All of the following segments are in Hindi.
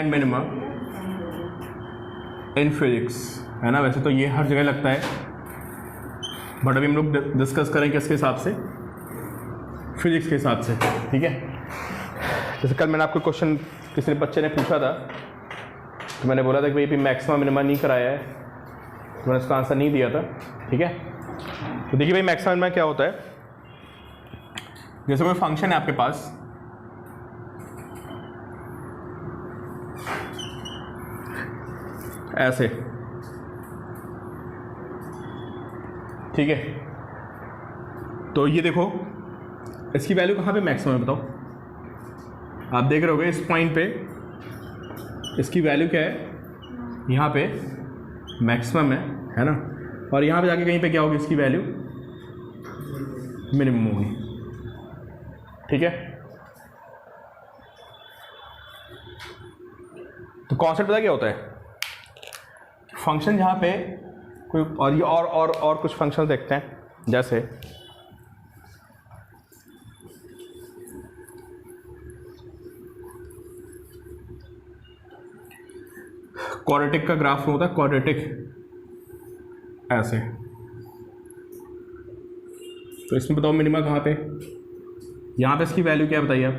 एंड मिनिमम इन फिजिक्स, है ना। वैसे तो ये हर जगह लगता है, बट अभी हम लोग डिस्कस करें किसके हिसाब से, फिजिक्स के हिसाब से, ठीक है। जैसे कल मैंने आपको क्वेश्चन किसी बच्चे ने पूछा था, तो मैंने बोला था कि भाई मैक्सिमम मिनिमम नहीं कराया है, तो मैंने उसका आंसर नहीं दिया था, ठीक है। तो देखिए भाई मैक्सिमम मिनिमम क्या होता है। जैसे कोई फंक्शन है आपके पास, ऐसे, ठीक है। तो ये देखो इसकी वैल्यू कहाँ पे मैक्सिमम है बताओ। आप देख रहे होगे इस पॉइंट पे इसकी वैल्यू क्या है, यहाँ पे मैक्सिमम है ना। और यहाँ पे जाके कहीं पे क्या होगी, इसकी वैल्यू मिनिमम होगी, ठीक है। तो कॉन्सेप्ट पता क्या होता है, फंक्शन जहाँ पे कोई और ये और कुछ फंक्शन देखते हैं, जैसे क्वाड्रेटिक का ग्राफ होता है, क्वाड्रेटिक ऐसे। तो इसमें बताओ मिनिमम कहाँ पे, यहाँ पे इसकी वैल्यू क्या बताइए आप,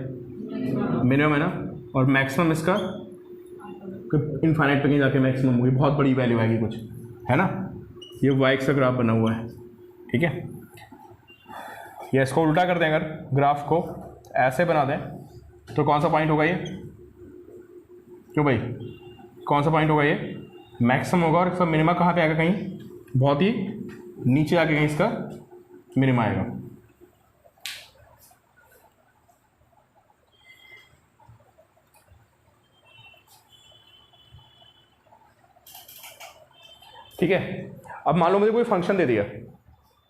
मिनिमम है ना। और मैक्सिमम इसका इनफाइनाइट पे कहीं जाके मैक्सिमम होगी, बहुत बड़ी वैल्यू आएगी कुछ, है ना। ये वाई का ग्राफ बना हुआ है, ठीक है। ये इसको उल्टा कर दें, अगर ग्राफ को ऐसे बना दें तो कौन सा पॉइंट होगा ये, क्यों भाई कौन सा पॉइंट होगा ये, मैक्सिमम होगा। और इसका मिनिमम कहाँ पे आएगा, कहीं बहुत ही नीचे आके कहीं इसका मिनिमम आएगा। ठीक है। अब मान लो मुझे कोई फंक्शन दे दिया,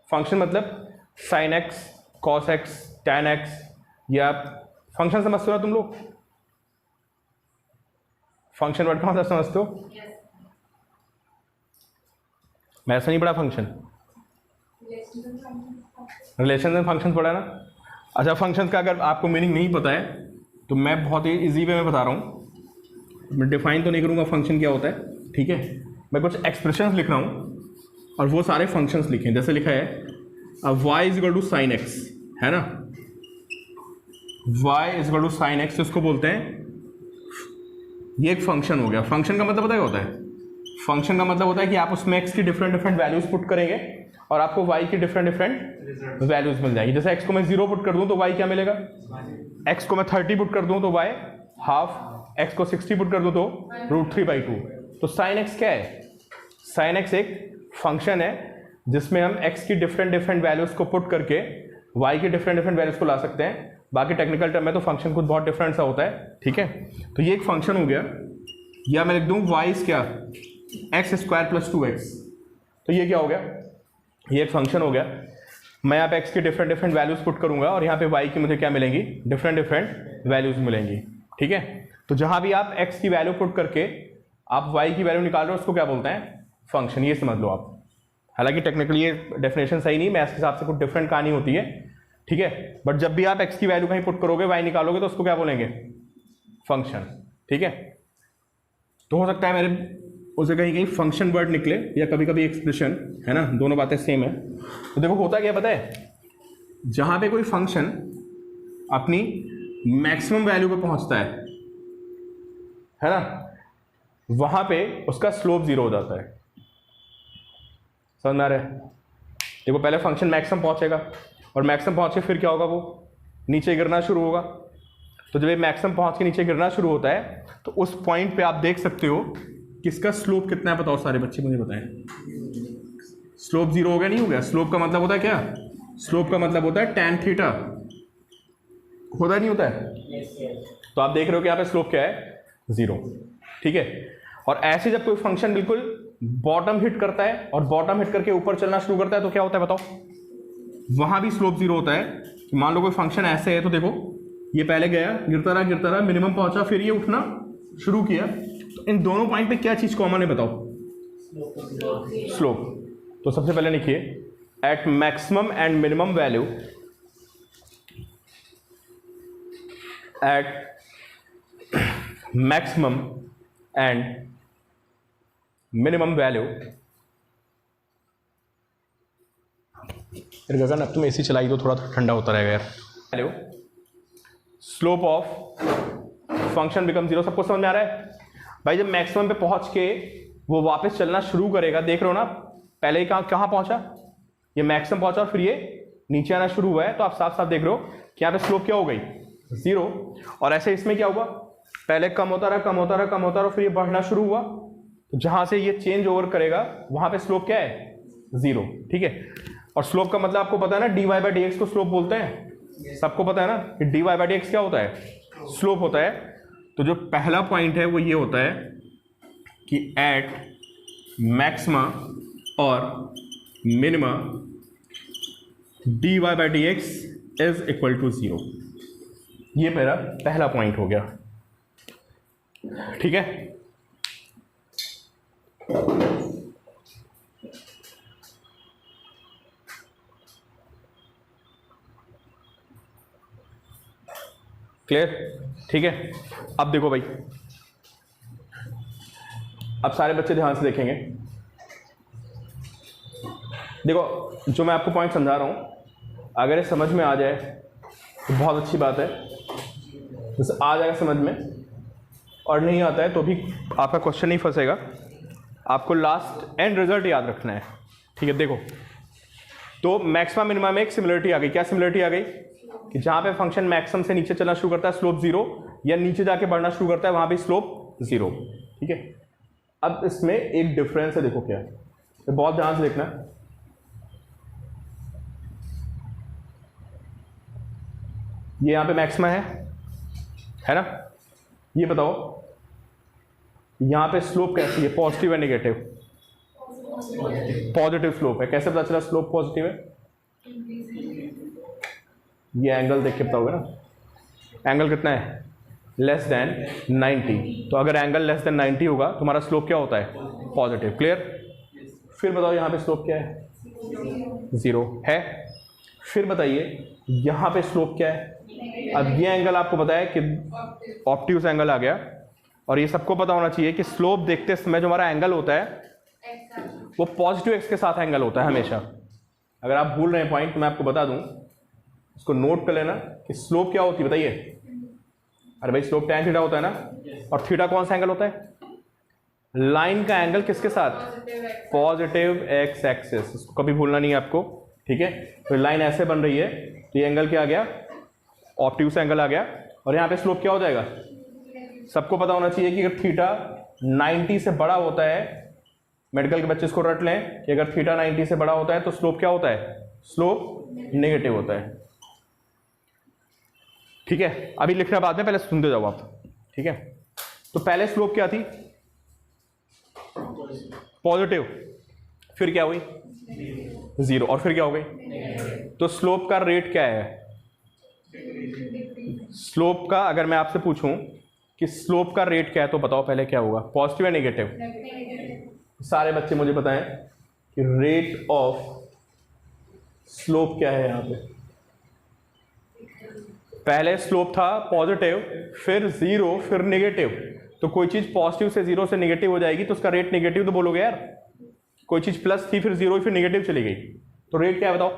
फंक्शन मतलब sine x, cos x, tan x, या फंक्शन समझते हो ना तुम लोग, फंक्शन वर्ड का मतलब समझते हो। मैं ऐसा नहीं पढ़ा फंक्शन, रिलेशन में फंक्शन पढ़ा ना। अच्छा, फंक्शन का अगर आपको मीनिंग नहीं पता है तो मैं बहुत ही इजी वे में बता रहा हूँ, मैं डिफाइन तो नहीं करूँगा फंक्शन क्या होता है, ठीक है। मैं कुछ एक्सप्रेशंस लिख रहा हूँ और वो सारे फंक्शंस लिखे, जैसे लिखा है अब y is equal to sine x, है ना। y is equal to sine x, इसको बोलते हैं, ये एक फंक्शन हो गया। फंक्शन का मतलब पता क्या होता है, फंक्शन का मतलब होता है कि आप उसमें x की डिफरेंट वैल्यूज पुट करेंगे और आपको y की डिफरेंट वैल्यूज मिल जाएगी। जैसे x को मैं 0 पुट कर दूं तो y क्या मिलेगा, x को मैं 30 पुट कर दूं तो y हाफ, x को 60 पुट कर दूं तो √3/2। तो साइन x क्या है, साइन x एक फंक्शन है जिसमें हम x की डिफरेंट वैल्यूज को पुट करके y की डिफरेंट वैल्यूज को ला सकते हैं। बाकी टेक्निकल टर्म में तो फंक्शन कुछ बहुत डिफरेंट सा होता है, ठीक है। तो ये एक फंक्शन हो गया, या मैं लिख दूं y क्या, x² + 2x। तो ये क्या हो गया, ये एक फंक्शन हो गया। मैं यहाँ पे x की डिफरेंट वैल्यूज पुट करूंगा और यहाँ पे y की मुझे क्या मिलेंगी, डिफरेंट वैल्यूज मिलेंगी, ठीक है। तो जहां भी आप x की वैल्यू पुट करके आप y की वैल्यू निकाल रहे हो उसको क्या बोलते हैं, फंक्शन। ये समझ लो आप। हालांकि टेक्निकली ये डेफिनेशन सही नहीं, मैथ्स के हिसाब से कुछ डिफरेंट कहानी होती है, ठीक है। बट जब भी आप x की वैल्यू कहीं पुट करोगे, y निकालोगे, तो उसको क्या बोलेंगे, फंक्शन, ठीक है। तो हो सकता है मेरे उसे कहीं फंक्शन वर्ड निकले या कभी कभी एक्सप्रेशन, है ना, दोनों बातें सेम है। तो देखो होता क्या पता है, जहां पे कोई फंक्शन अपनी मैक्सिमम वैल्यू पे पहुंचता है ना, वहां पे उसका स्लोप 0 हो जाता है। समझ में आ रहा है। देखो पहले फंक्शन मैक्सिमम पहुंचेगा और मैक्सिमम पहुंच के फिर क्या होगा, वो नीचे गिरना शुरू होगा। तो जब ये मैक्सिमम पहुंच के नीचे गिरना शुरू होता है तो उस पॉइंट पे आप देख सकते हो कि इसका स्लोप कितना है। बताओ सारे बच्चे मुझे बताएं, स्लोप 0 हो गया, नहीं हो गया। स्लोप का मतलब होता है क्या, स्लोप का मतलब होता है tan थीटा, होता है नहीं होता है। तो आप देख रहे हो कि यहाँ पे स्लोप क्या है, 0, ठीक है। और ऐसे जब कोई फंक्शन बिल्कुल बॉटम हिट करता है और बॉटम हिट करके ऊपर चलना शुरू करता है तो क्या होता है बताओ, वहां भी स्लोप 0 होता है। कि मान लो कोई फंक्शन ऐसे है, तो देखो ये पहले गया, गिरता रहा, मिनिमम पहुंचा, फिर ये उठना शुरू किया। तो इन दोनों पॉइंट पे क्या चीज कॉमन है बताओ, स्लोप। तो सबसे पहले लिखिए at maximum and minimum value, at maximum and minimum value. Gagan अब तुम एसी चलाई दो, थोड़ा ठंडा होता रहेगा यार। Value slope of function become 0। सबको समझ में आ रहा है भाई? जब मैक्सिमम पे पहुंच के वो वापस चलना शुरू करेगा, देख रहे हो ना, पहले ही कहाँ पहुंचा, ये मैक्सिमम पहुंचा और फिर ये नीचे आना शुरू हुआ है, तो आप साफ साफ देख रहे हो कि यहाँ पे स्लोप क्या हो गई, 0। और ऐसे इसमें क्या हुआ, पहले कम होता रहा कम होता रहा कम होता रहा, फिर ये बढ़ना शुरू हुआ, तो जहां से ये चेंज ओवर करेगा वहां पे स्लोप क्या है, 0। ठीक है, और स्लोप का मतलब आपको पता है ना, dy बाई डी एक्स को स्लोप बोलते हैं, सबको पता है ना कि dy बाई डी एक्स क्या होता है, स्लोप होता है। तो जो पहला पॉइंट है वो ये होता है कि एट मैक्सिमा और minima dy by D x is equal to 0। ये मेरा पहला पॉइंट हो गया। ठीक है, क्लियर? ठीक है, अब देखो भाई, अब सारे बच्चे ध्यान से देखेंगे। देखो जो मैं आपको पॉइंट समझा रहा हूं, अगर ये समझ में आ जाए तो बहुत अच्छी बात है, जैसे आ जाएगा समझ में, और नहीं आता है तो भी आपका क्वेश्चन नहीं फंसेगा, आपको लास्ट एंड रिजल्ट याद रखना है। ठीक है, देखो तो मैक्सिमा मिनिमा में एक सिमिलरिटी आ गई। क्या सिमिलरिटी आ गई कि जहां पे फंक्शन मैक्सिमम से नीचे चलना शुरू करता है स्लोप 0, या नीचे जाके बढ़ना शुरू करता है वहां पे स्लोप 0। ठीक है, अब इसमें एक डिफरेंस है, देखो क्या है, तो बहुत ध्यान से देखना। ये यहां पे मैक्सिमा है ना, ये बताओ यहां पे स्लोप कैसी है, पॉजिटिव है नेगेटिव? पॉजिटिव स्लोप है। कैसे पता चला स्लोप पॉजिटिव है? ये एंगल देख के बताओगे ना, एंगल कितना है, लेस देन 90। तो अगर एंगल लेस देन 90 होगा तुम्हारा स्लोप क्या होता है, पॉजिटिव। क्लियर? फिर बताओ यहाँ पे स्लोप क्या है, 0 है। फिर बताइए यहाँ पे स्लोप क्या है। अब ये एंगल आपको पता है कि ऑब्ट्यूस एंगल आ गया, और ये सबको पता होना चाहिए कि स्लोप देखते समय जो हमारा एंगल होता है वो पॉजिटिव एक्स के साथ एंगल होता है हमेशा। अगर आप भूल रहे हैं पॉइंट तो मैं आपको बता दूं, इसको नोट कर लेना कि स्लोप क्या होती है, बताइए। अरे भाई स्लोप tan थीटा होता है ना, और थीटा कौन सा एंगल होता है, लाइन का एंगल किसके साथ, पॉजिटिव एक्स एक्सिस। इसको कभी भूलना नहीं है आपको। ठीक है, तो लाइन ऐसे बन रही है तो ये एंगल क्या आ गया, ऑब्ट्यूस एंगल आ गया, और यहाँ पे स्लोप क्या हो जाएगा, सबको पता होना चाहिए कि अगर थीटा 90 से बड़ा होता है, मेडिकल के बच्चे इसको रट लें कि अगर थीटा 90 से बड़ा होता है तो स्लोप क्या होता है, स्लोप नेगेटिव होता है। ठीक है, अभी लिखना बाद में, पहले सुनते जाओ आप। ठीक है, तो पहले स्लोप क्या थी, पॉजिटिव, फिर क्या हुई 0, और फिर क्या हो गई, तो स्लोप का रेट क्या है, स्लोप का अगर मैं आपसे पूछूं कि स्लोप का रेट क्या है तो बताओ पहले क्या होगा, पॉजिटिव या नेगेटिव? सारे बच्चे मुझे बताएं कि रेट ऑफ स्लोप क्या है यहाँ पे। पहले स्लोप था पॉजिटिव, फिर 0, फिर नेगेटिव। तो कोई चीज पॉजिटिव से 0 से नेगेटिव हो जाएगी तो उसका रेट नेगेटिव तो बोलोगे यार। कोई चीज प्लस थी फिर 0 फिर नेगेटिव चली गई, तो रेट क्या है बताओ?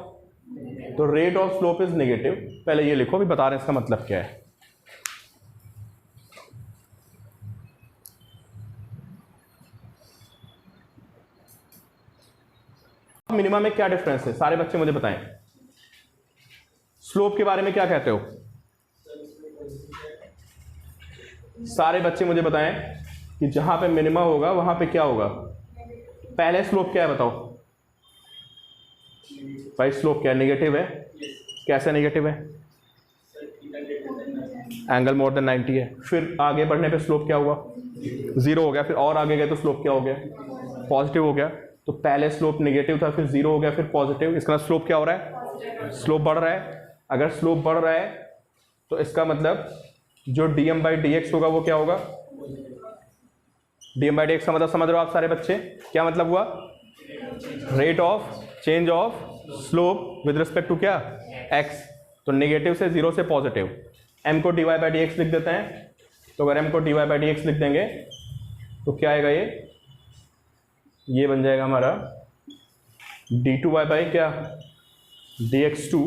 तो rate of slope is negative. पहले ये लिखो, अभी बता रहे हैं इसका मतलब क्या है। मिनिमम में क्या डिफरेंस है, सारे बच्चे मुझे बताएं। स्लोप के बारे में क्या कहते हो, सारे बच्चे मुझे बताएं कि जहां पे मिनिमा होगा वहां पे क्या होगा। पहले स्लोप क्या है बताओ भाई, स्लोप क्या है, नेगेटिव है। कैसे नेगेटिव है, एंगल मोर देन 90 है। फिर आगे बढ़ने पे स्लोप क्या हुआ, 0 हो गया। फिर और आगे गए तो स्लोप क्या हो गया, पॉजिटिव हो गया। तो पहले स्लोप नेगेटिव था, फिर 0 हो गया, फिर पॉजिटिव। इसका मतलब स्लोप क्या हो रहा है, स्लोप बढ़ रहा है। अगर स्लोप बढ़ रहा है तो इसका मतलब जो dm बाई डी एक्स होगा वो क्या होगा, dm बाई डी एक्स का मतलब समझ रहे हो आप सारे बच्चे, क्या मतलब हुआ, rate of change of slope with respect to क्या, x। तो नेगेटिव से 0 से पॉजिटिव। m को dy बाई डी एक्स लिख देते हैं, तो अगर m को dy बाई डी एक्स लिख देंगे तो क्या आएगा, ये बन जाएगा हमारा d2y बाई क्या dx2,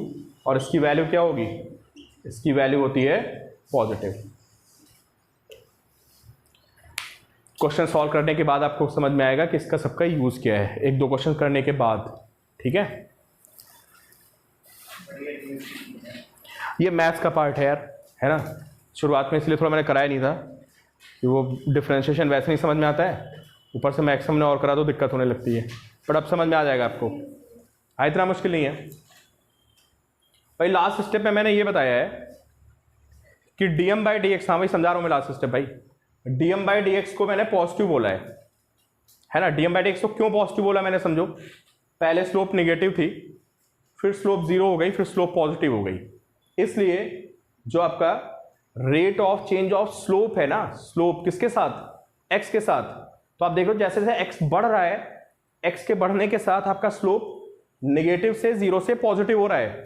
और इसकी वैल्यू क्या होगी, इसकी वैल्यू होती है पॉजिटिव। क्वेश्चन सॉल्व करने के बाद आपको समझ में आएगा कि इसका सबका यूज क्या है, एक दो क्वेश्चन करने के बाद। ठीक है, ये मैथ्स का पार्ट है यार, है ना। शुरुआत में इसलिए थोड़ा मैंने कराया नहीं था कि वो डिफरेंशिएशन वैसे नहीं समझ में आता है, ऊपर से मैक्सिमम ने और करा दो दिक्कत होने लगती है, बट अब समझ में आ जाएगा आपको। हाँ, इतना मुश्किल नहीं है भाई। लास्ट स्टेप में मैंने ये बताया है कि dm बाई डी एक्स, हाँ भाई समझा रहा हूँ मैं लास्ट स्टेप भाई, dm बाई डी एक्स को मैंने पॉजिटिव बोला है ना। dm बाई डी एक्स को क्यों पॉजिटिव बोला मैंने, समझो। पहले स्लोप निगेटिव थी, फिर स्लोप जीरो हो गई, फिर स्लोप पॉजिटिव हो गई, इसलिए जो आपका rate of change of slope है ना, स्लोप किसके साथ, x के साथ। तो आप देख लो जैसे जैसे x बढ़ रहा है, x के बढ़ने के साथ आपका स्लोप नेगेटिव से जीरो से पॉजिटिव हो रहा है।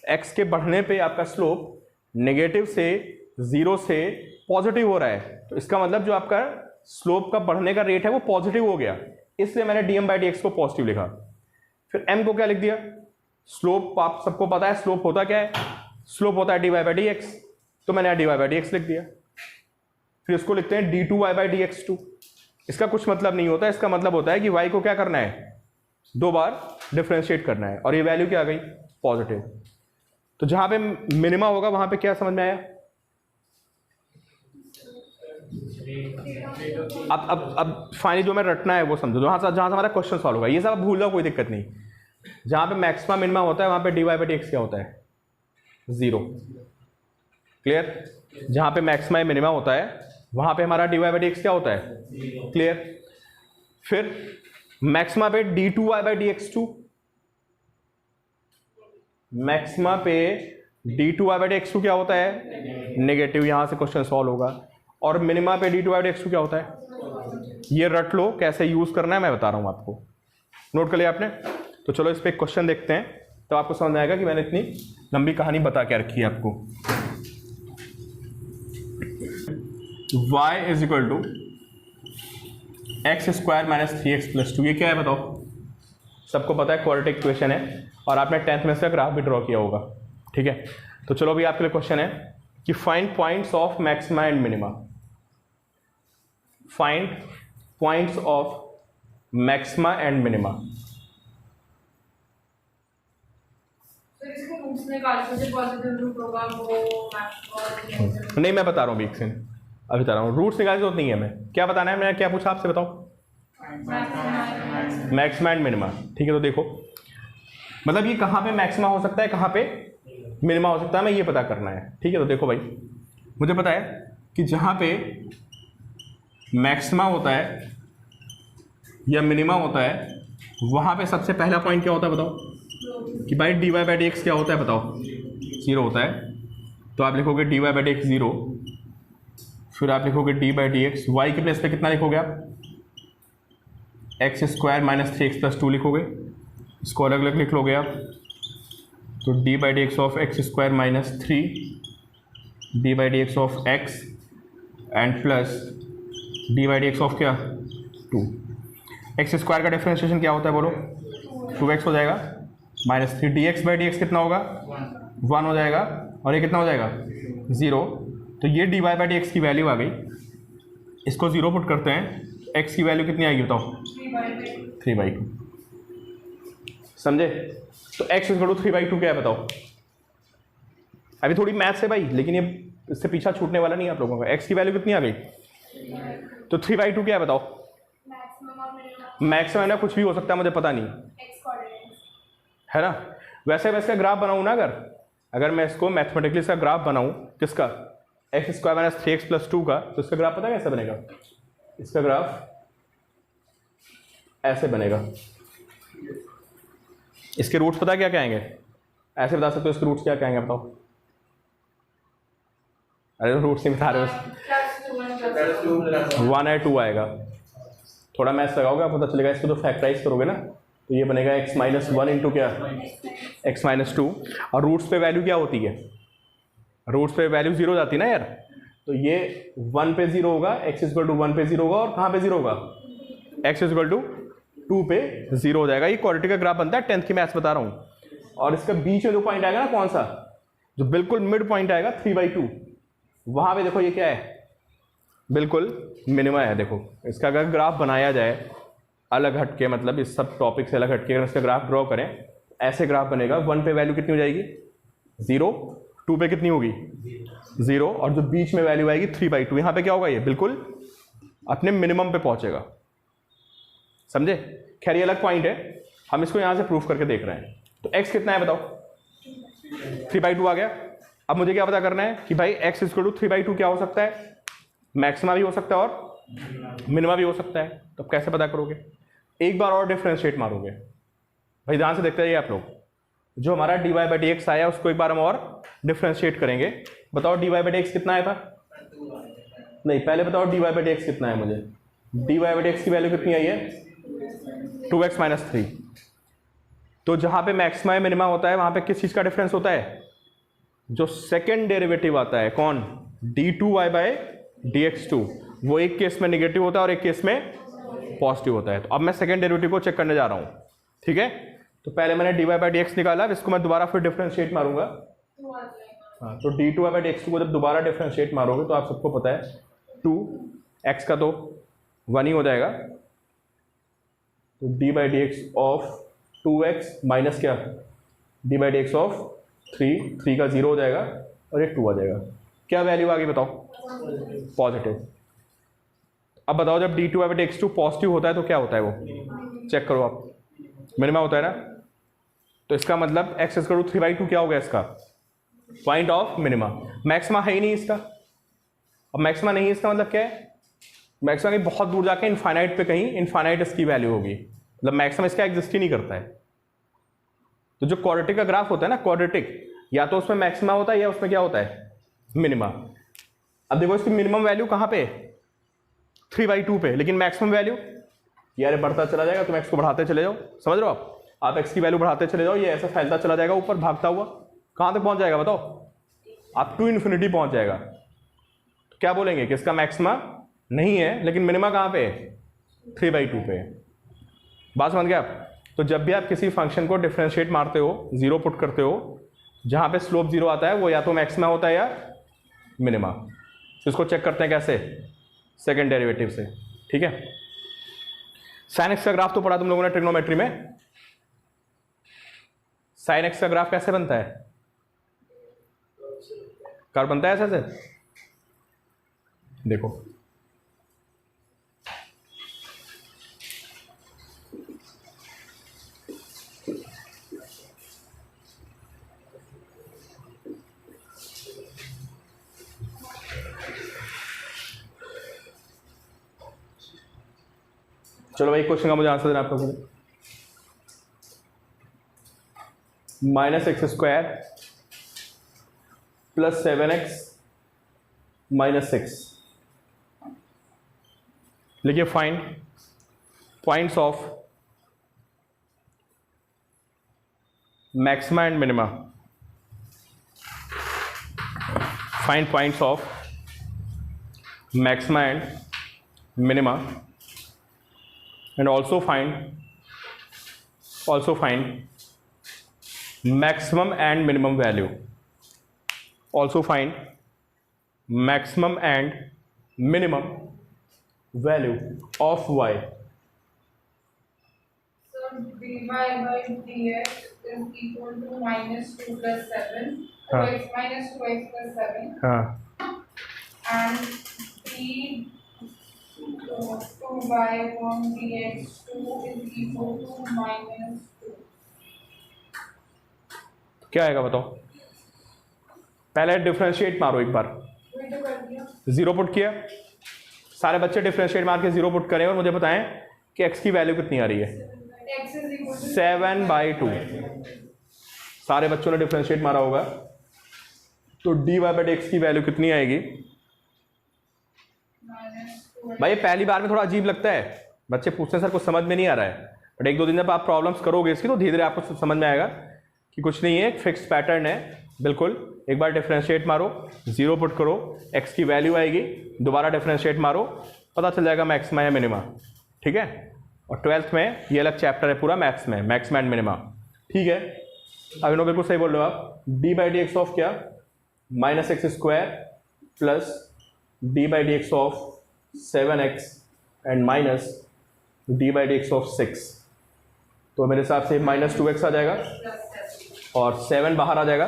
x के बढ़ने पे आपका स्लोप नेगेटिव से जीरो से पॉजिटिव हो रहा है, तो इसका मतलब जो आपका स्लोप का बढ़ने का रेट है वो पॉजिटिव हो गया, इसलिए मैंने dm बाई डी एक्स को पॉजिटिव लिखा। फिर m को क्या लिख दिया, स्लोप आप सबको पता है स्लोप होता क्या है, स्लोप होता है dy बाई डी एक्स, तो मैंने dy बाई डी एक्स लिख दिया। फिर इसको लिखते हैं d2y by D x to. इसका कुछ मतलब नहीं होता, इसका मतलब होता है कि y को क्या करना है, दो बार डिफरेंशिएट करना है, और ये वैल्यू क्या आ गई, पॉजिटिव। तो जहां पे मिनिमा होगा वहां पे क्या समझ में आया। अब फाइनली जो मैं रटना है वो समझो, जहां से हमारा क्वेश्चन सॉल्व होगा, ये सब भूल जाओ कोई दिक्कत नहीं। जहां पे मैक्सिमा मिनिमा होता है वहां पे dy बाई डी एक्स क्या होता है, जीरो। क्लियर। जहां पे मैक्सिमा मिनिमा होता है वहां पे हमारा dy बाई डी एक्स क्या होता है, क्लियर। फिर मैक्सिमा पे d2y by D x two, maxima पे d2y by D x to क्या होता है, नेगेटिव। यहां से क्वेश्चन सॉल्व होगा। और मिनिमा पे d2y by D x to क्या होता है, ये रट लो, कैसे यूज करना है मैं बता रहा हूं आपको, नोट कर लिया आपने। तो चलो इस पे क्वेश्चन देखते हैं, तो आपको समझ में आएगा कि मैंने इतनी लंबी कहानी बता के रखी है आपको। y is equal to x square minus 3x plus 2, ये क्या है बताओ। सबको पता है क्वाड्रेटिक इक्वेशन है, और आपने 10th में से ग्राफ भी ड्रॉ किया होगा। ठीक है, तो चलो अभी आपके लिए क्वेश्चन है कि find points of maxima and minima. Find points of maxima and minima. नहीं, मैं बता रहा हूँ, अभी बता रहा हूँ, रूट्स निकालने जरूरत नहीं है। मैं क्या बताना है, मैंने क्या पूछा आपसे, बताओ। Maxima and minima. ठीक है, तो देखो मतलब ये कहाँ पे मैक्सिमा हो सकता है, कहाँ पे मिनिमा हो सकता है, मैं ये पता करना है। ठीक है, तो देखो भाई, मुझे पता है कि जहाँ पे मैक्सिमा होता है या मिनिमा होता है वहाँ पे सबसे पहला पॉइंट क्या होता है बताओ, कि भाई dy बाई डी एक्स क्या होता है बताओ, जीरो होता है। तो आप लिखोगे dy by D x zero, फिर आप लिखोगे d by D x, y के प्लेस पे कितना लिखोगे आप, x square minus 3x plus 2 लिखोगे, इसको अलग अलग लिख लोगे आप। तो d by D X of x square minus 3 d by D X of x and plus d by D X of क्या 2। एक्स स्क्वायर का डिफरेंशिएशन क्या होता है बोलो, 2x हो जाएगा, minus 3 D x by D x कितना होगा, 1 हो जाएगा, और ये कितना हो जाएगा 0। तो ये dy बाई डी एक्स की वैल्यू आ गई, इसको 0 पुट करते हैं, x की वैल्यू कितनी आएगी बताओ, 3/2। समझे। तो x इक्वल टू 3/2 क्या है बताओ। अभी थोड़ी मैथ्स है भाई, लेकिन ये इससे पीछा छूटने वाला नहीं है आप लोगों का। x की वैल्यू कितनी आ गई, तो 3/2 क्या है बताओ। मैक्सिमम ना कुछ भी हो सकता है, मुझे पता नहीं है ना। वैसे वैसे ग्राफ बनाऊँ ना, अगर मैं इसको मैथमेटिकली इसका ग्राफ बनाऊँ, किसका, x square minus 3x plus 2 का, तो इसका ग्राफ पता है कैसे बनेगा। इसका ग्राफ ऐसे बनेगा। इसके रूट्स पता क्या क्या आएंगे, ऐसे बता सकते हो इसके रूट्स क्या क्या आएंगे बताओ। अरे रूट्स नहीं बता रहे हो, 1 है 2 आएगा। थोड़ा मैथ्स लगाओगे आप पता चलेगा। इसको तो फैक्टराइज करोगे ना, तो ये बनेगा x माइनस 1 इंटू क्या, x माइनस 2। और रूट्स पे वैल्यू क्या होती है, रूट्स पे वैल्यू 0 जाती है ना यार, तो ये 1 पे 0 होगा, x इक्वल टू 1 पे 0 होगा, और कहाँ पे 0 होगा, x इक्वल टू 2 पे 0 हो जाएगा। ये क्वाड्रेटिक का ग्राफ बनता है, 10th की मैथ्स बता रहा हूँ। और इसका बीच में जो पॉइंट आएगा ना, कौन सा, जो बिल्कुल मिड पॉइंट आएगा 3/2, वहाँ पे देखो ये क्या है, बिल्कुल मिनिमा है। देखो इसका अगर ग्राफ बनाया जाए अलग हटके, मतलब इस सब टॉपिक से अलग हटके अगर इसका ग्राफ ड्रॉ करें, ऐसे ग्राफ बनेगा। 1 पे वैल्यू कितनी हो जाएगी, 0, 2 पे कितनी होगी, 0, और जो बीच में वैल्यू आएगी 3/2, यहाँ पे क्या होगा, ये बिल्कुल अपने मिनिमम पे पहुंचेगा। समझे? खैर ये अलग पॉइंट है, हम इसको यहाँ से प्रूफ करके देख रहे हैं। तो x कितना है बताओ, 3/2 आ गया। अब मुझे क्या पता करना है कि भाई x इक्वल टू 3/2 क्या हो सकता है, मैक्सिमा भी हो सकता है और मिनिमा भी हो सकता है। तो कैसे पता करोगे, एक बार और डिफरेंशिएट मारोगे। भाई ध्यान से देखते रहिए आप लोग, जो हमारा dy/dx आया उसको एक बार हम और डिफरेंशिएट करेंगे। बताओ dy/dx कितना आया था, नहीं पहले बताओ dy/dx कितना है मुझे, dy/dx की वैल्यू कितनी आई है, 2x - 3। तो जहां पे मैक्सिमा या मिनिमा होता है वहां पे किस चीज का डिफरेंस होता है, जो सेकेंड डेरिवेटिव आता है, कौन, d2y/dx2, वो एक केस में नेगेटिव होता है और एक केस में पॉजिटिव होता है। तो अब मैं सेकेंड डेरिवेटिव को चेक करने जा रहा हूं, ठीक है। तो पहले मैंने dy/dx निकाला, इसको मैं दोबारा फिर डिफरेंशिएट मारूंगा। हाँ, तो d2y/dx2 को जब दोबारा डिफरेंशिएट मारोगे तो आप सबको पता है 2x का तो 1 ही हो जाएगा, तो d/dx ऑफ 2x माइनस क्या, d/dx ऑफ 3 का 0 हो जाएगा और ये 2 आ जाएगा। क्या वैल्यू आ गई बताओ, पॉजिटिव। अब बताओ जब d2/dx2 पॉजिटिव होता है तो क्या होता है, वो चेक करो आप, मिनिमा होता है ना। तो इसका मतलब x इक्वल टू 3/2 क्या हो गया, इसका पॉइंट ऑफ मिनिमा। मैक्सिमा है ही नहीं इसका, अब मैक्सिमा नहीं है इसका मतलब क्या है, मैक्सिमा कहीं बहुत दूर जाके इनफाइनाइट पे कहीं इनफाइनाइट इसकी वैल्यू होगी, मतलब मैक्सिमम इसका एग्जिस्ट ही नहीं करता है। तो जो क्वाड्रेटिक का ग्राफ होता है ना, क्वाड्रेटिक, या तो उसमें मैक्सिमा होता है या उसमें क्या होता है, मिनिमा। अब देखो इसकी मिनिमम वैल्यू कहाँ पे, 3/2 पे, लेकिन मैक्सिमम वैल्यू यार बढ़ता चला जाएगा, तुम x को बढ़ाते चले जाओ, समझ रहे हो आप x की वैल्यू बढ़ाते चले जाओ, ये ऐसा फैलता चला जाएगा ऊपर भागता हुआ, कहाँ तक पहुंच जाएगा बताओ, आप टू इन्फिनिटी पहुंच जाएगा। तो क्या बोलेंगे कि इसका मैक्सिमा नहीं है, लेकिन मिनिमा कहाँ पे, 3/2 पे। बात समझ गए आप। तो जब भी आप किसी फंक्शन को डिफरेंशिएट मारते हो, 0 पुट करते हो, जहाँ पे स्लोप 0 आता है वो या तो मैक्सिमा होता है या मिनिमा। तो इसको चेक करते हैं कैसे, सेकेंड डेरिवेटिव से, ठीक है। साइन एक्स का ग्राफ तो पढ़ा तुम लोगों ने ट्रिग्नोमेट्री में, साइन एक्स का ग्राफ कैसे बनता है, कर्व बनता है ऐसे से, देखो चलो भाई क्वेश्चन का मुझे आंसर देना आपको। -x² + 7x - 6, लिखिए find points of maxima and minima, find points of maxima and minima, and also find maximum and minimum value, also find maximum and minimum value of y. So dy/dx is equal to -2 + 7, 2x - 2x + 7, and d2/dx2 is equal to -2. क्या आएगा बताओ, पहले डिफरेंशिएट मारो एक बार, वही तो कर दिया, 0 पुट किया, सारे बच्चे डिफरेंशिएट मार के 0 पुट करें और मुझे बताएं कि x की वैल्यू कितनी आ रही है, x is equal to 7/2। सारे बच्चों ने डिफरेंशिएट मारा होगा, तो dy/dx की वैल्यू कितनी आएगी। -2. भाई पहली बार में थोड़ा अजीब लगता है, बच्चे पूछते हैं सर कुछ समझ में नहीं आ रहा है, बट एक दो दिन जब आप प्रॉब्लम्स करोगे इसकी तो धीरे धीरे आपको समझ में आएगा कि कुछ नहीं है, एक फिक्स पैटर्न है, बिल्कुल एक बार डिफरेंशिएट मारो, 0 पुट करो, x की वैल्यू आएगी, दोबारा डिफरेंशिएट मारो, पता चल जाएगा मैक्सिमा या मिनिमा। ठीक है, और 12th में ये अलग चैप्टर है पूरा मैथ्स में, मैक्सिमा एंड मिनिमा। ठीक है, अब इन्होंने बिल्कुल सही बोल रहे हो आप। D by D X of क्या, minus X square plus D by D X of 7x and minus D by D X of 6। तो मेरे हिसाब से माइनस 2x आ जाएगा और 7 बाहर आ जाएगा,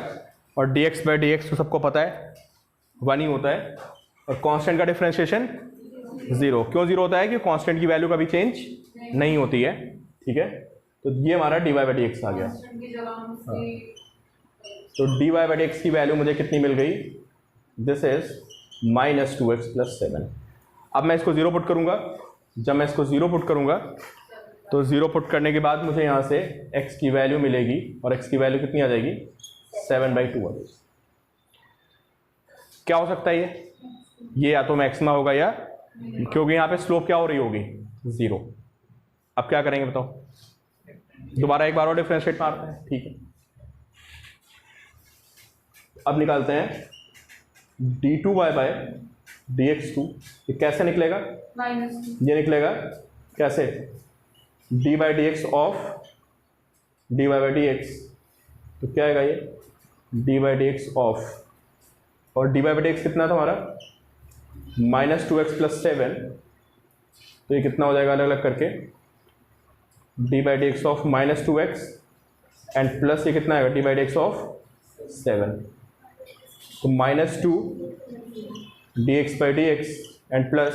और D x by D x तो सबको पता है 1 ही होता है, और कांस्टेंट का डिफरेंशिएशन 0। क्यों 0 होता है? कि कांस्टेंट की वैल्यू कभी चेंज नहीं होती है। ठीक है, तो ये हमारा D Y by D X आ गया। तो D Y by D X की वैल्यू मुझे कितनी मिल गई? This is minus 2x plus 7। अब मैं इसको 0 पुट करूंगा। जब मैं इसको 0 पुट करूंगा तो 0 पुट करने के बाद मुझे यहाँ से x की वैल्यू मिलेगी, और x की वैल्यू कितनी आ जाएगी? 7/2 आ जाएगी। क्या हो सकता है ये या तो मैक्सिमा होगा या, क्योंकि यहाँ पे स्लोप क्या हो रही होगी? 0। अब क्या करेंगे बताओ? दोबारा एक बार और डिफरेंशिएट मारते हैं। ठीक है, अब निकालते हैं d2y बाय dx2। ये कैसे निकलेगा? ये निकलेगा कैसे? d by D X of dy by D x, तो क्या आएगा ये? d by D X of, और d बाई डी एक्स कितना था हमारा? Minus 2x plus 7। तो ये कितना हो जाएगा अलग अलग करके? d by D X of minus 2x and plus ये कितना आएगा? d by D X of 7। तो minus 2 D x by D x and plus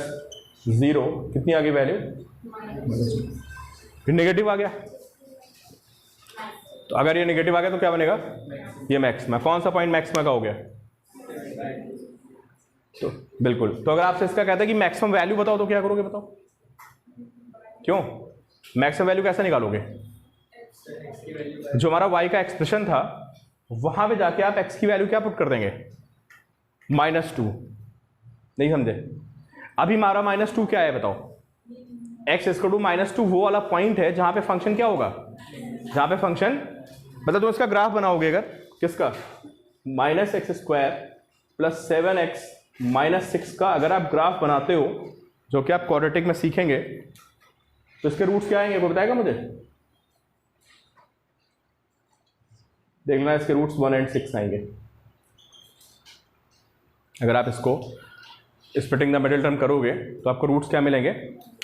0, कितनी आ गई वैल्यू? फिर नेगेटिव आ गया। तो अगर ये नेगेटिव आ गया तो क्या बनेगा? ये मैक्सिमा। कौन सा पॉइंट मैक्सिमा का हो गया? तो बिल्कुल। तो अगर आपसे इसका कहता है कि मैक्सिमम वैल्यू बताओ, तो क्या करोगे बताओ? क्यों? मैक्सिमम वैल्यू कैसे निकालोगे? जो हमारा y का एक्सप्रेशन था वहां पे जाके आप x की वैल्यू क्या पुट कर देंगे? -2। नहीं समझे? अभी हमारा -2 क्या है बताओ? x इक्वल टू -2 वो वाला पॉइंट है जहां पे फंक्शन क्या होगा? जहां पे फंक्शन मतलब तुम इसका ग्राफ बनाओगे अगर, किसका? -x² प्लस 7x माइनस 6 का अगर आप ग्राफ बनाते हो, जो कि आप क्वाड्रेटिक में सीखेंगे, तो इसके रूट्स क्या आएंगे? कोई बताएगा मुझे? देख लेना, इसके रूट्स 1 एंड 6 आएंगे। अगर आप इसको स्प्लिटिंग द मिडिल टर्म करोगे तो आपको रूट्स क्या मिलेंगे?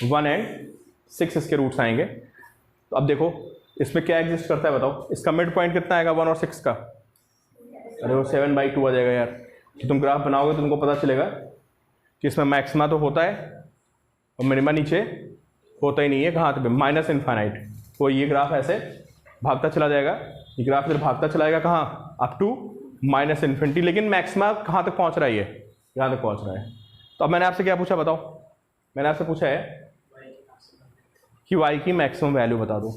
1 एंड 6 इसके रूट्स आएंगे। तो अब देखो इसमें क्या एग्जिस्ट करता है बताओ? इसका मिड पॉइंट कितना आएगा 1 और 6 का? अरे वो 7/2 आ जाएगा यार। कि तुम ग्राफ बनाओगे तो तुमको पता चलेगा कि इसमें मैक्सिमा तो होता है और मिनिमा नीचे होता ही नहीं है। कहाँ पे? Minus infinite. तो ये ग्राफ ऐसे भागता चला जाएगा, ये ग्राफ फिर भागता चला जाएगा कहाँ? Up to minus infinity. लेकिन मैक्सिमा कहाँ तक पहुँच रहा है? ये यहाँ तक पहुँच रहा है। तो अब मैंने आपसे क्या पूछा बताओ? मैंने आपसे पूछा है कि y की मैक्सिमम वैल्यू बता दो।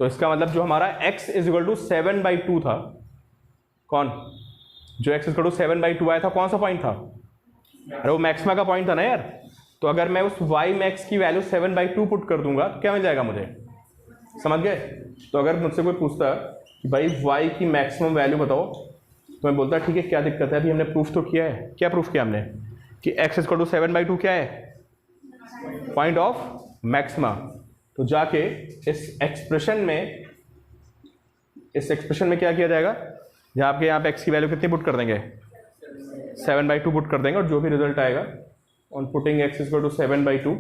तो इसका मतलब जो हमारा x इक्वल टू 7/2 था, कौन? जो x इक्वल टू 7/2 आया था, कौन सा पॉइंट था? अरे वो मैक्सिमा का पॉइंट था ना यार। तो अगर मैं उस y मैक्स की वैल्यू 7/2 पुट कर दूंगा तो क्या मिल जाएगा मुझे? समझ गए? तो अगर मुझसे कोई पूछता कि भाई y की मैक्सिमम वैल्यू बताओ, तो मैं बोलता ठीक है क्या दिक्कत है, अभी हमने प्रूफ तो किया है। क्या प्रूफ किया हमने? कि x इक्वल टू 7/2 क्या है? Point of maxima. तो जाके इस एक्सप्रेशन में क्या किया जाएगा? जहाँ आपके यहाँ पे x की वैल्यू कितनी पुट कर देंगे? 7/2 पुट कर देंगे, और जो भी रिजल्ट आएगा on putting x equal to 7/2।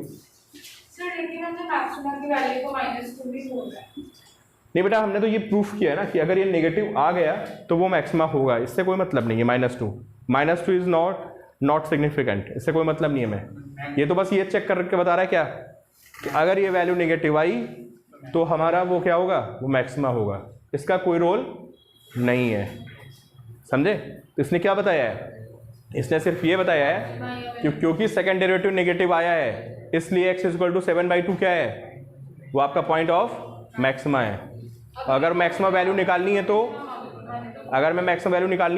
नहीं बेटा, हमने तो ये प्रूफ किया है ना कि अगर ये नेगेटिव आ गया तो वो मैक्सिमा होगा। इससे कोई मतलब नहीं है। -2 इज नॉट सिग्निफिकेंट, इससे कोई मतलब नहीं है। मैं ये तो बस ये चेक करके बता रहा है क्या कि अगर ये वैल्यू नेगेटिव आई तो हमारा वो क्या होगा? वो मैक्सिमा होगा। इसका कोई रोल नहीं है। समझे? तो इसने क्या बताया है? इसने सिर्फ ये बताया है कि क्योंकि सेकंड डेरिवेटिव नेगेटिव आया है इसलिए x इक्वल टू 7/2 क्या है? वो आपका पॉइंट ऑफ मैक्सिमा है। अगर मैक्सिमा वैल्यू निकालनी है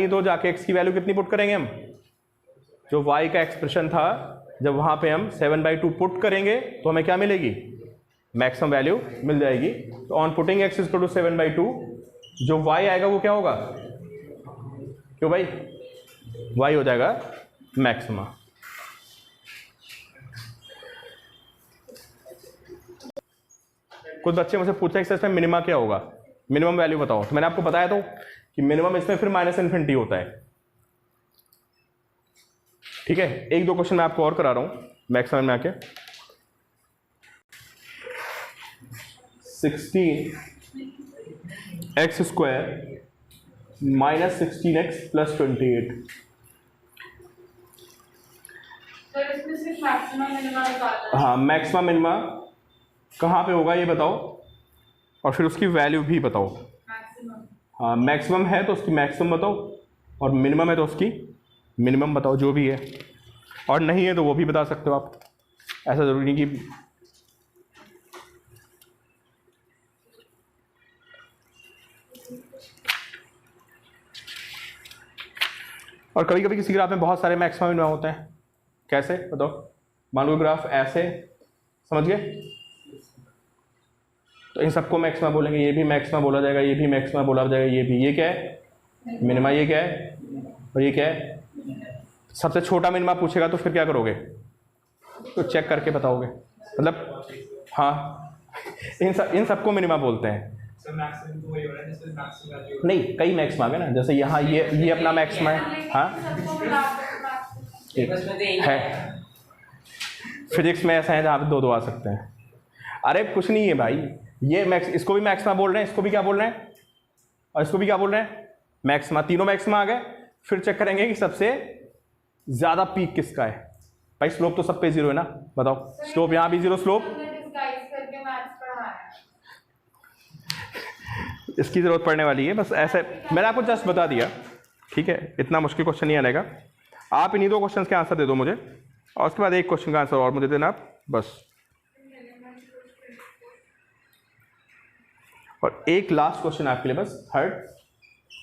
तो जाके x की वैल्यू कितनी पुट करेंगे हम? जो y का एक्सप्रेशन था, जब वहां पे हम 7/2 पुट करेंगे तो हमें क्या मिलेगी? मैक्सिमम वैल्यू मिल जाएगी। तो on putting x equal to 7/2 जो y आएगा वो क्या होगा? क्यों भाई, y हो जाएगा मैक्सिमा। कुछ बच्चे मुझसे पूछा कि इसमें मिनिमा क्या होगा, मिनिमम वैल्यू बताओ, तो मैंने आपको बताया तो कि मिनिमम इसमें फिर माइनस इन्फिनिटी होता है। ठीक है, एक दो क्वेश्चन मैं आपको और करा रहा हूं मैक्सिमम में आके। 16x² minus 16x plus 28। Sir इसमें सिर्फ मैक्सिमम मिनिमम निकालना है। हाँ, मैक्सिमम मिनिमा कहाँ पे होगा ये बताओ, और फिर उसकी वैल्यू भी बताओ। मैक्सिमम। हाँ, मैक्सिमम है तो उसकी मैक्सिमम बताओ, और मिनिमम है तो उसकी मिनिमम बताओ, जो भी है, और नहीं है तो वो भी बता सकते हो आप, ऐसा ज़रूरी नहीं कि और कभी कभी किसी ग्राफ में बहुत सारे मैक्सिमम मिनिमम होते हैं। कैसे बताओ, मान लो ग्राफ ऐसे, समझ गए, तो इन सबको मैक्सिमा बोलेंगे, ये भी मैक्सिमा बोला जाएगा, ये भी मैक्सिमा बोला जाएगा, ये भी, ये क्या है मिनिमा, ये क्या है, और ये क्या है। सबसे छोटा मिनिमा पूछेगा तो फिर क्या करोगे, तो चेक करके बताओगे, मतलब हाँ इन सबको मिनिमा बोलते हैं। नहीं, कई मैक्सिमा है ना, जैसे यहाँ ये अपना मैक्सिमा है। हाँ है, फिजिक्स में ऐसा है जहाँ पे दो दो आ सकते हैं। अरे कुछ नहीं है भाई, ये इसको भी मैक्सिमा बोल रहे हैं, इसको भी क्या बोल रहे हैं, और इसको भी क्या बोल रहे हैं, मैक्सिमा। तीनों मैक्सिमा आ गए, फिर चेक करेंगे कि सबसे ज़्यादा पीक किसका है। भाई स्लोप तो सब पे जीरो है ना, बताओ, स्लोप यहाँ भी जीरो, स्लोप इसकी ज़रूरत पड़ने वाली है, बस ऐसे मैंने आपको जस्ट बता दिया। ठीक है, इतना मुश्किल क्वेश्चन नहीं आएगा, आप इन्हीं दो क्वेश्चन के आंसर दे दो मुझे, और उसके बाद एक क्वेश्चन का आंसर और मुझे देना आप, बस। और एक लास्ट क्वेश्चन आपके लिए, बस थर्ड,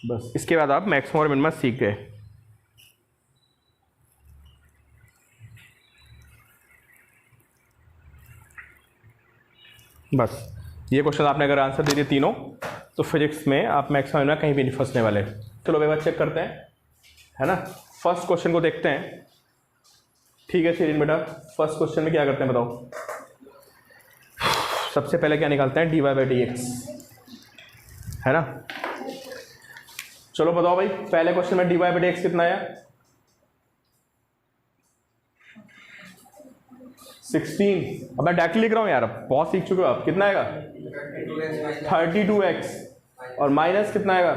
बस इसके बाद आप मैक्सिमम और मिनिमम सीख गए। बस ये क्वेश्चन आपने अगर आंसर दे दिए तीनों, तो फिजिक्स में आप मैक्सिमम मिनिमम कहीं भी नहीं फंसने वाले। चलो भाई चेक करते हैं, है ना। फर्स्ट क्वेश्चन को देखते हैं। ठीक है सीरीन बेटा, फर्स्ट क्वेश्चन में क्या करते हैं बताओ। सबसे पहले क्या निकालते हैं, dy/dx, है ना। चलो बताओ भाई, पहले क्वेश्चन में dy/dx कितना आया, 16। अब मैं डायरेक्टली लिख रहा हूँ यार, बहुत सीख चुके हो आप। कितना आएगा 32x, और माइनस कितना आएगा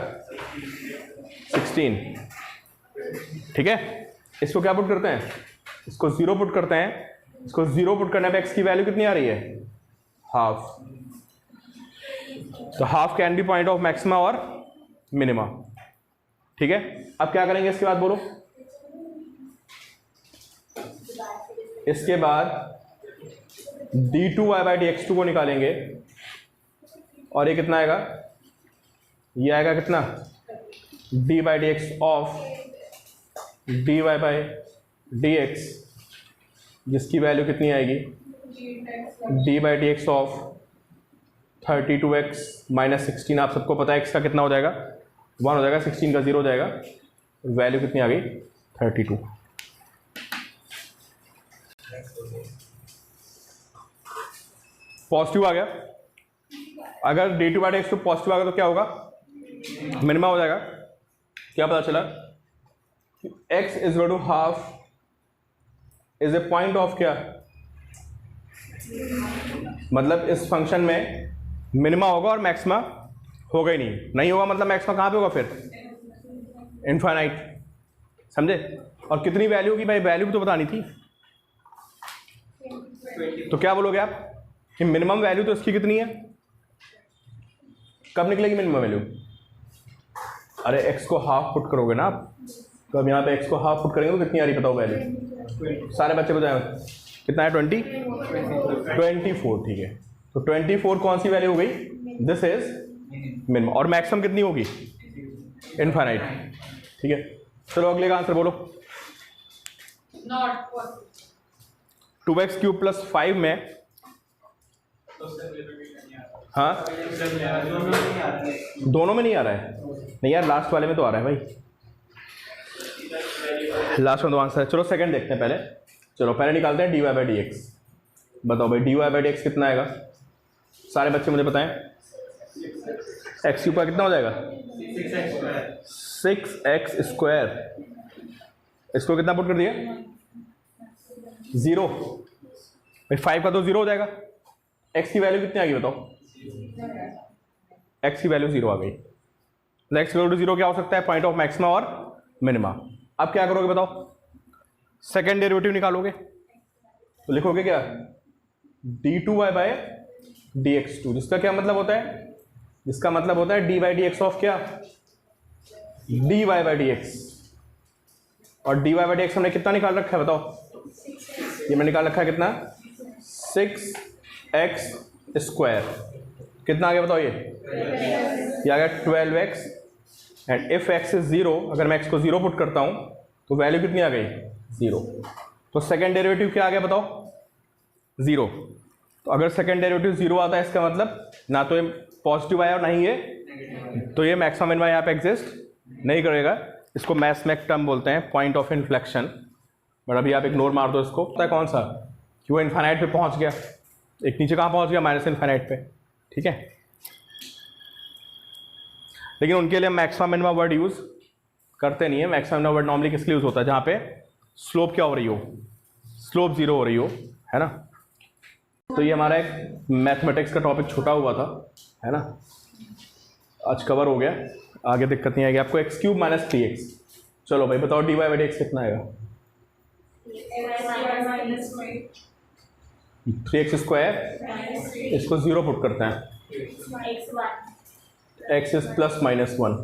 16। ठीक है, इसको क्या पुट करते हैं, इसको 0 पुट करते हैं। इसको 0 पुट करने पे x की वैल्यू कितनी आ रही है, हाफ। तो half can be point of maxima और मिनिमा। ठीक है, अब क्या करेंगे इसके बाद बोलो। इसके बाद d2y/dx2 को निकालेंगे, और ये कितना आएगा, ये आएगा कितना, d/dx ऑफ dy/dx, जिसकी वैल्यू कितनी आएगी, d/dx ऑफ 32x माइनस 16। आप सबको पता है x का कितना हो जाएगा, 1 हो जाएगा, 16 का 0 हो जाएगा, वैल्यू कितनी आ गई 32। पॉजिटिव आ गया। अगर d2/dx2 पॉजिटिव आ गया तो क्या होगा, मिनिमा हो जाएगा। क्या पता चला, x is equal to half is a point of क्या, मतलब इस फंक्शन में मिनिमा होगा और मैक्सिमा होगा ही नहीं होगा, मतलब मैक्सिमा कहाँ पे होगा फिर, इनफाइनाइट, समझे। और कितनी वैल्यू की भाई, वैल्यू भी तो बतानी थी। तो क्या बोलोगे आप कि मिनिमम वैल्यू तो इसकी कितनी है, कब निकलेगी मिनिमम वैल्यू, अरे x को हाफ पुट करोगे ना आप, तो अब यहाँ पे x को हाफ पुट करेंगे तो कितनी आ रही बताओ वैल्यू, सारे बच्चे बताएं कितना है, 24। ठीक है, तो 24 कौन सी वैल्यू हो गई, दिस इज मिनिमम। और मैक्सिमम कितनी होगी, इनफाइनाइट। ठीक है, चलो अगले का आंसर बोलो। 2x³ प्लस 5 में, हाँ दोनों में नहीं आ रहा है, नहीं यार लास्ट वाले में तो आ रहा है भाई, लास्ट में दो आंसर है। चलो सेकंड देखते हैं पहले। चलो पहले निकालते हैं d Y by D x. बताओ भाई d Y by D x कितना आएगा? सारे बच्चे मुझे बताएं। एक्स क्यूब का कितना हो जाएगा? 6x square. इसको कितना पुट कर दिया? 0। भाई 5 का तो 0 हो जाएगा। x की वैल्यू कितनी आ गई बताओ? x की वैल्यू 0 आ गई। x इक्वल टू 0 क्या हो सकता है? पॉइंट ऑफ मैक्सिमा और मिनिमा। अब क्या करोगे बताओ? सेकेंड डेरिवेटिव निकालोगे तो लिखोगे क्या? d2y bye dx2। जिसका क्या मतलब होता है? जिसका मतलब होता है D by D X of क्या? dy by dx। और dy बाई dx हमने कितना निकाल रखा है बताओ? ये मैंने निकाल रखा है कितना? 6x square. कितना आ गया बताओ? ये आ गया 12x। And if x is 0, अगर मैं x को 0 पुट करता हूं तो वैल्यू कितनी आ गई? 0। तो सेकेंड डेरिवेटिव क्या आ गया बताओ? 0। तो अगर सेकेंड डेरिवेटिव 0 आता है इसका मतलब ना तो ये पॉजिटिव आया और ना ही ये, तो ये मैक्सिमम मिनिमम यहाँ पे एग्जिस्ट नहीं करेगा। इसको मैथ्स में एक टर्म बोलते हैं पॉइंट ऑफ इन्फ्लेक्शन। बट अभी आप इग्नोर मार दो इसको। पता है कौन सा? कि वो इन्फाइनाइट पे पहुंच गया। एक नीचे कहाँ पहुंच गया? माइनस इन्फाइनाइट पे। ठीक है, लेकिन उनके लिए मैक्सिमम मिनिमम वर्ड यूज करते नहीं है। मैक्सिमम मिनिमम वर्ड नॉर्मली किस लिए यूज होता है? जहाँ पे स्लोप क्या हो रही हो? स्लोप 0 हो रही हो, है ना। तो ये हमारा एक मैथमेटिक्स का टॉपिक छूटा हुआ था, है ना, आज कवर हो गया। आगे दिक्कत नहीं आएगी आपको। X cube minus 3x। चलो भाई बताओ d Y by D x कितना आएगा? 3x square. इसको 0 पुट करते हैं। x is plus minus 1।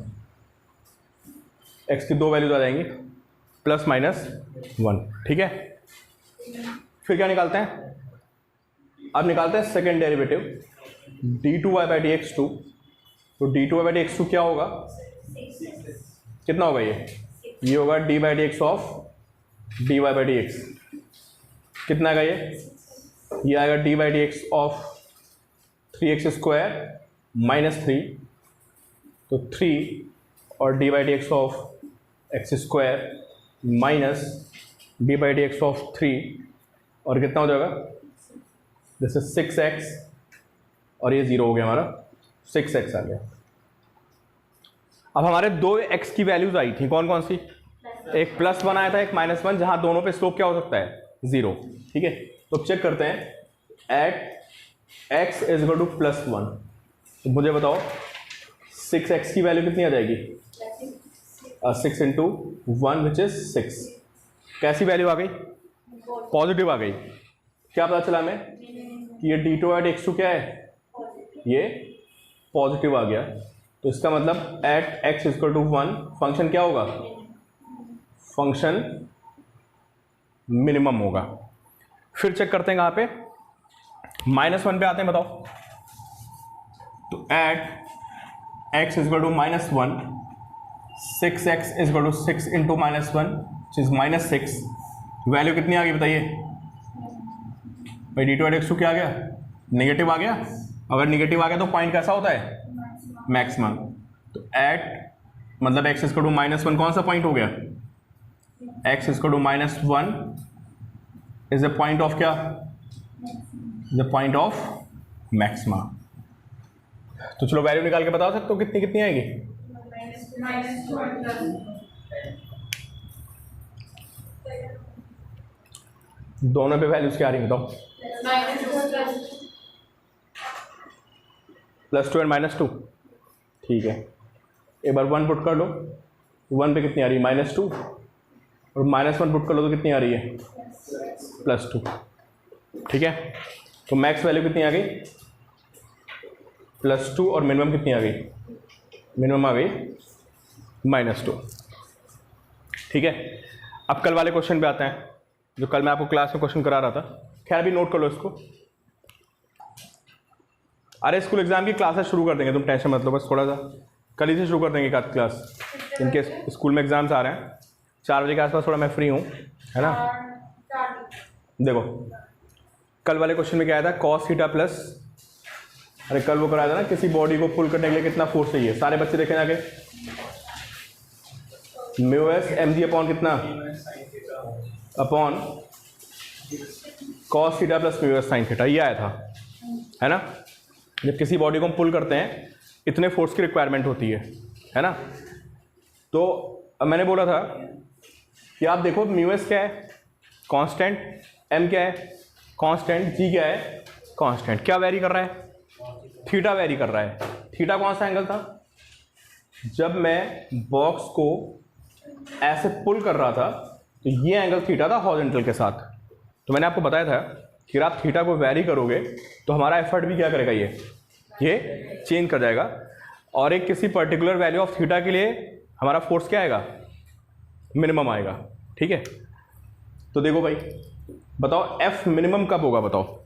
x की दो वैल्यूज आ जाएंगी, प्लस माइनस 1। ठीक है, फिर क्या निकालते हैं? अब निकालते हैं second derivative d2y by D x 2। तो d2y बाई डी एक्स 2 क्या होगा? कितना होगा ये होगा d by D X of dy by D x. कितना आएगा ये आएगा d by D X of 3x square minus 3। तो 3 और d by D X of x square minus d by D X of 3, और कितना हो जाएगा? दिस इज 6x और ये 0 हो गया हमारा, 6x आ गया। अब हमारे दो x की वैल्यूज आई थी, कौन कौन सी? एक +1 आया था, एक -1, जहां दोनों पे स्लोप क्या हो सकता है? 0। ठीक है, तो अब चेक करते हैं। At x is equal to +1, तो मुझे बताओ 6x की वैल्यू कितनी आ जाएगी? 6 इंटू 1 विच इज 6। कैसी वैल्यू आ गई? पॉजिटिव आ गई। क्या पता चला हमें कि ये d2 एट x2 क्या है? ये पॉजिटिव आ गया। तो इसका मतलब at x equal to 1 function क्या होगा? फंक्शन मिनिमम होगा। फिर चेक करते हैं कहाँ पे? -1 पे आते हैं, बताओ। तो at x equal to -1, 6x equal to 6 into -1 which is -6। Value कितनी आ गई बताइए भाई? d2 एट x2 क्या आ गया? नेगेटिव आ गया। अगर नेगेटिव आ गया तो पॉइंट कैसा होता है? मैक्सिमम। तो एट मतलब x इक्वल टू -1 कौन सा पॉइंट हो गया? x equal to -1 is the point of क्या? The point of maxima. तो चलो वैल्यू निकाल के बता सकते हो कितनी कितनी आएगी? दोनों पे वैल्यूज क्या आ रही है बताओ? +2 एंड -2। ठीक है, एक बार 1 पुट कर लो। 1 पे कितनी आ रही है? -2। और -1 पुट कर लो तो कितनी आ रही है? +2। ठीक है, तो मैक्स वैल्यू कितनी आ गई? +2। और मिनिमम कितनी आ गई? मिनिमम आ गई -2। ठीक है, अब कल वाले क्वेश्चन पे आते हैं, जो कल मैं आपको क्लास में क्वेश्चन करा रहा था। खैर अभी नोट कर लो इसको। अरे स्कूल एग्जाम की क्लासेस शुरू कर देंगे, तुम टेंशन मत लो, बस थोड़ा सा कल ही से शुरू कर देंगे क्लास। इनके स्कूल में एग्जाम्स आ रहे हैं, 4 बजे के आसपास थोड़ा मैं फ्री हूँ, है ना। देखो कल वाले क्वेश्चन में क्या आया था? cos थीटा प्लस, अरे कल वो कराया था ना, किसी बॉडी को पुल करने के लिए कितना फोर्स चाहिए? सारे बच्चे देखें जाके। Mu S M G upon कितना, upon cos theta plus mu S sine theta, ये आया था, है ना। जब किसी बॉडी को हम पुल करते हैं इतने फोर्स की रिक्वायरमेंट होती है ना। तो अब मैंने बोला था कि आप देखो म्यू एस क्या है, कांस्टेंट, एम क्या है, कांस्टेंट, जी क्या है, कांस्टेंट। क्या वेरी कर रहा है, थीटा वेरी कर रहा है। थीटा कौन सा एंगल था, जब मैं बॉक्स को ऐसे पुल कर रहा था तो ये एंगल थीटा था हॉरिजॉन्टल के साथ। तो मैंने आपको बताया था कि आप थीटा को वेरी करोगे तो हमारा एफर्ट भी क्या करेगा, ये चेंज कर जाएगा, और एक किसी पर्टिकुलर वैल्यू ऑफ थीटा के लिए हमारा फोर्स क्या आएगा, मिनिमम आएगा, ठीक है। तो देखो भाई, बताओ एफ मिनिमम कब होगा, बताओ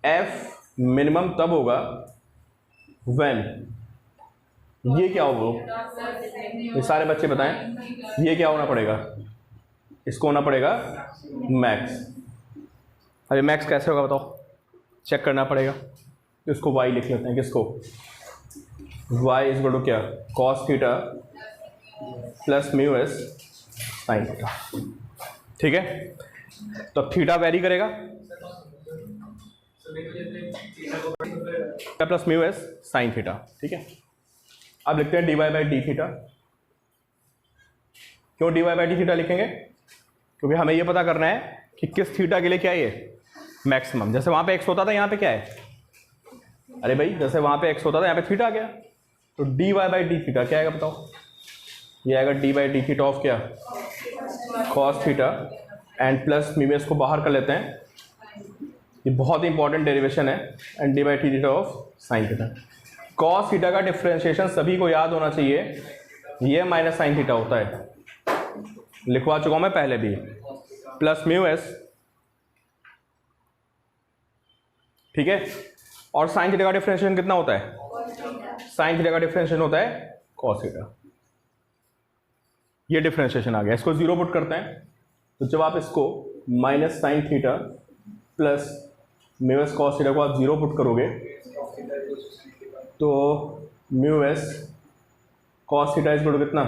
एफ मिनिमम तब होगा व्हेन, ये क्या होगा, ये सारे बच्चे बताएं, ये क्या होना पड़ेगा, इसको होना पड़ेगा मैक्स। अरे मैक्स कैसे होगा बताओ, चेक करना पड़ेगा। इसको y लिख लेते हैं, किसको, y इज इक्वल टू क्या, cos theta plus mu S sine theta, ठीक है। तो अब थीटा वेरी करेगा plus mu S sine theta, ठीक है। अब लिखते हैं dy बाई डी थीटा। क्यों dy बाई डी थीटा लिखेंगे, क्योंकि हमें ये पता करना है कि किस थीटा के लिए क्या है ये मैक्सिमम। जैसे वहां पे x होता था, यहाँ पे क्या है, अरे भाई जैसे वहां पे x होता था यहाँ पे थीटा आ गया, तो dy बाई डी थीटा क्या आएगा बताओ, ये आएगा D by D theta of क्या, cos theta, and plus mu S को बाहर कर लेते हैं, ये बहुत ही इंपॉर्टेंट डेरिवेशन है, and D by T theta of sine theta. Cos theta का डिफरेंशिएशन सभी को याद होना चाहिए, ये माइनस साइन थीटा होता है, लिखवा चुका हूं मैं पहले भी, प्लस म्यू एस, ठीक है। और साइन थीटा का डिफरेंशिएशन कितना होता है, साइन थीटा का डिफरेंशिएशन होता है कॉस थीटा। ये डिफरेंशिएशन आ गया, इसको जीरो पुट करते हैं, तो जब आप इसको minus sine theta plus mu s cos theta को आप जीरो पुट करोगे तो mu s cos theta is equal to कितना,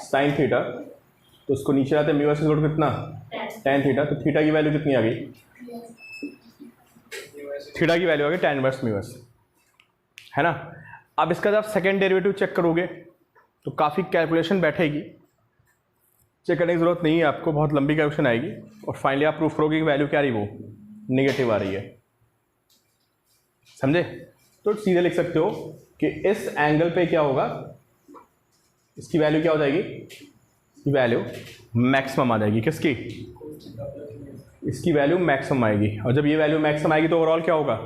साइन थीटा, तो उसको नीचे आते हैं mu s is equal to कितना, टेन थीटा। तो थीटा की वैल्यू कितनी आ गई, थीटा की वैल्यू आ गई tan इनवर्स म्यू एस, है ना। अब इसका जब सेकेंड डेरिवेटिव चेक करोगे तो काफ़ी कैलकुलेशन बैठेगी, चेक करने की जरूरत नहीं है आपको, बहुत लंबी कैलकुलेशन आएगी, और फाइनली आप प्रूफ करोगे कि वैल्यू क्या आ रही, वो निगेटिव आ रही है, समझे। तो सीधे लिख सकते हो कि इस एंगल पे क्या होगा, इसकी वैल्यू क्या हो जाएगी, इसकी वैल्यू मैक्सिमम आ जाएगी, किसकी, इसकी वैल्यू मैक्सिमम आएगी, और जब ये वैल्यू मैक्सिमम आएगी तो ओवरऑल क्या होगा,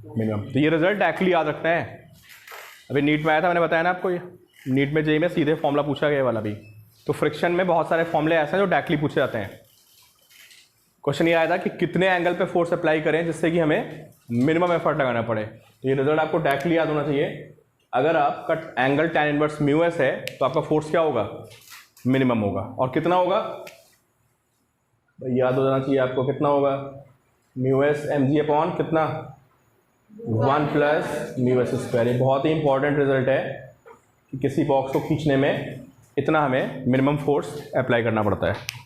मिनिमम। तो ये रिजल्ट एक्चुअली याद रखना है, अभी नीट में आया था, मैंने बताया ना आपको, ये नीट में जेई में सीधे फॉर्मूला पूछा गया वाला भी। तो फ्रिक्शन में बहुत सारे फॉर्मूले ऐसे हैं जो डायरेक्टली पूछे जाते हैं। क्वेश्चन ये आया था कि कितने एंगल पे फोर्स अप्लाई करें जिससे कि हमें मिनिमम एफर्ट लगाना पड़े, तो ये रिजल्ट आपको डायरेक्टली याद होना चाहिए। अगर आपका angle tan inverse mu S है तो आपका फोर्स क्या होगा, मिनिमम होगा, और कितना होगा याद हो जाना चाहिए आपको, कितना होगा, mu S M G upon कितना, 1 प्लस म्यू एस स्क्वायर। ये बहुत ही इंपॉर्टेंट रिजल्ट है कि किसी बॉक्स को खींचने में इतना हमें मिनिमम फोर्स अप्लाई करना पड़ता है।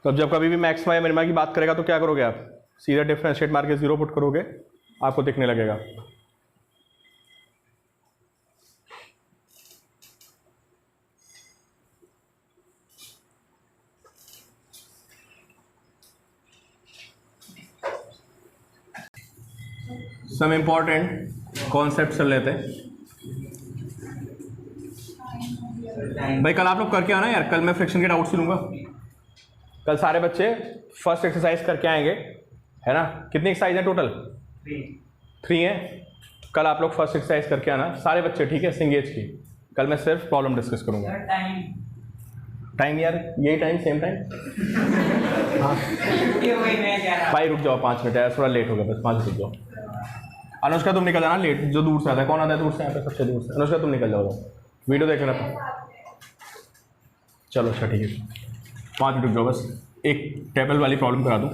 तो अब जब कभी भी मैक्सिमा या मिनिमा की बात करेगा तो क्या करोगे आप, सीधा डिफरेंशिएट मार के जीरो पुट करोगे, आपको दिखने लगेगा। सम इंपॉर्टेंट कॉन्सेप्ट चल लेते हैं भाई। कल आप लोग करके आना यार, कल मैं फ्रिक्शन के डाउट्स लूँगा। कल सारे बच्चे फर्स्ट एक्सरसाइज करके आएंगे, है ना। कितनी एक्सरसाइज है टोटल, 3 हैं। कल आप लोग फर्स्ट एक्सरसाइज करके आना सारे बच्चे, ठीक है, सिंगेज की। कल मैं सिर्फ प्रॉब्लम डिस्कस करूँगा। टाइम यार यही टाइम, सेम टाइम। हाँ भाई रुक जाओ 5 मिनट यार, थोड़ा लेट हो गया, बस 5 मिनट रुक जाओ। अनुष्का तुम निकल जाना लेट, जो दूर से आता है। कौन आता है दूर से, यहाँ पे सबसे दूर से? अनुष्का तुम निकल जाओ, वीडियो देख लेना था। चलो अच्छा ठीक है, 5 मिनट रुक जाओ, बस एक टेबल वाली प्रॉब्लम करा दूँ।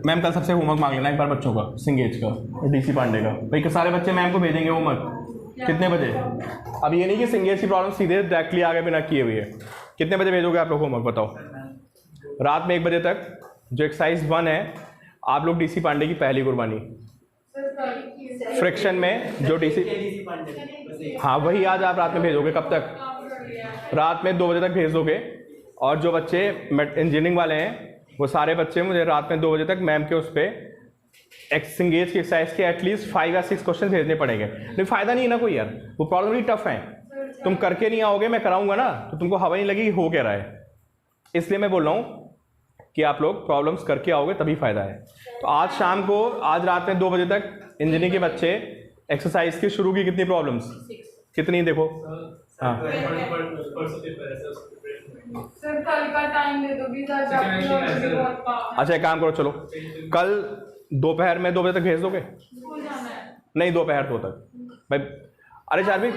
मैम कल सबसे होमवर्क मांग लेना एक बार बच्चों का, सिंगेज का और डीसी पांडे का। भाई सारे बच्चे मैम को भेजेंगे होमवर्क। कितने बजे? अब ये नहीं कि सिंगेज की प्रॉब्लम सीधे डायरेक्टली आगे बिना किए हुई है। कितने बजे भेजोगे आप लोग होमवर्क बताओ? रात में 1 बजे तक। जो एक्सरसाइज 1 है, आप लोग डीसी पांडे की पहली कुर्बानी। फ्रिक्शन में जो डीसी, हाँ वही आज आप रात में भेजोगे। कब तक? रात में 2 बजे तक भेज दोगे। और जो बच्चे इंजीनियरिंग वाले हैं वो सारे बच्चे मुझे रात में 2 बजे तक मैम के उस पर सिंगेज की एक्सरसाइज के एटलीस्ट 5 या 6 क्वेश्चन भेजने पड़ेंगे। नहीं फायदा नहीं है ना कोई यार, वो प्रॉब्लम बड़ी टफ है। तुम करके नहीं आओगे, मैं कराऊंगा ना, तो तुमको हवा नहीं लगेगी हो क्या रहा है। इसलिए मैं बोल रहा हूँ कि आप लोग प्रॉब्लम्स करके आओगे तभी फायदा है। तो आज शाम को, आज रात में 2 बजे तक इंजीनियरिंग के बच्चे एक्सरसाइज की शुरू की कितनी प्रॉब्लम्स, कितनी देखो। हाँ सर कल का टाइम दे दो भी सर। अच्छा एक काम करो, चलो कल दोपहर में 2 बजे तक भेज दोगे? नहीं दोपहर 2 तक भाई। अरे चार भी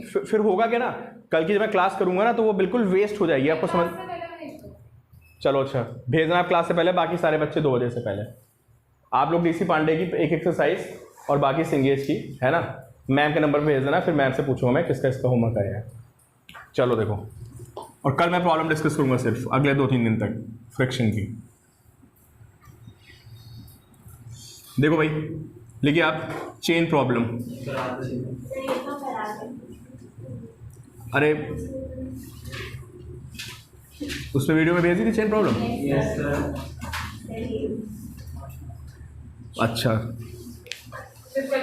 फिर होगा क्या ना, कल की जब मैं क्लास करूंगा ना तो वो बिल्कुल वेस्ट हो जाएगी, आपको समझ। चलो अच्छा भेजना आप क्लास से पहले, बाकी सारे बच्चे 2 बजे से पहले। आप लोग डीसी पांडे की एक एक्सरसाइज और बाकी सिंगेज की है ना, मैम के नंबर पे भेज देना, फिर मैम से पूछूंगा मैं किसका इसका होमवर्क आया है। चलो देखो, और कल मैं प्रॉब्लम डिस्कस करूंगा सिर्फ अगले 2-3 दिन तक फ्रिक्शन की। देखो भाई लिखिए आप, चेन प्रॉब्लम। अरे उसमें वीडियो में भेजी थी चेन प्रॉब्लम? अच्छा फिर कल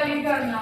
ही करना।